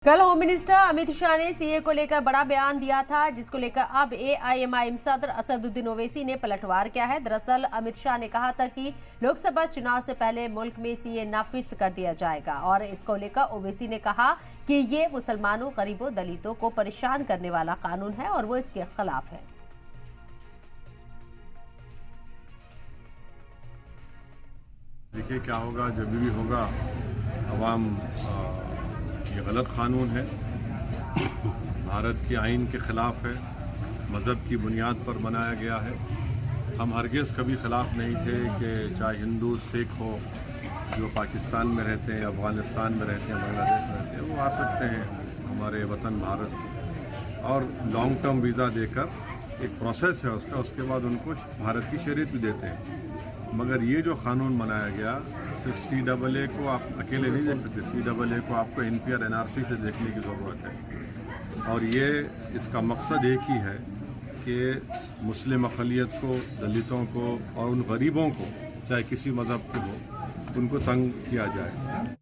कल home minister Amit Shah ने CA को लेकर बड़ा बयान दिया था, जिसको लेकर अब एआईएमआईएम सदर असदुद्दीन ओवैसी ने पलटवार किया है। दरअसल अमित शाह ने कहा था कि लोकसभा चुनाव से पहले मुल्क में सीए नाफिज कर दिया जाएगा और इसको लेकर ओवैसी ने कहा कि ये मुसलमानों, गरीबों, दलितों को परेशान करने वाला कानून है और वो इसके खिलाफ है। देखिए क्या होगा, जब भी होगा अवाम ये गलत कानून है, भारत के आइन के खिलाफ है, मज़हब की बुनियाद पर बनाया गया है। हम हरगिज़ कभी खिलाफ नहीं थे कि चाहे हिंदू, सिख हो, जो पाकिस्तान में रहते हैं, अफ़गानिस्तान में रहते हैं, बांग्लादेश में रहते हैं, वो आ सकते हैं हमारे वतन भारत, और लॉन्ग टर्म वीज़ा देकर एक प्रोसेस है उसके बाद उनको भारत की शरीयत भी देते हैं। मगर ये जो कानून बनाया गया, सिर्फ CAA को आप अकेले नहीं देख सकते, CAA को आपको NPR NRC से देखने की ज़रूरत है। और ये इसका मकसद एक ही है कि मुस्लिम अक़लियत को, दलितों को और उन गरीबों को, चाहे किसी मज़हब के हो, उनको तंग किया जाए।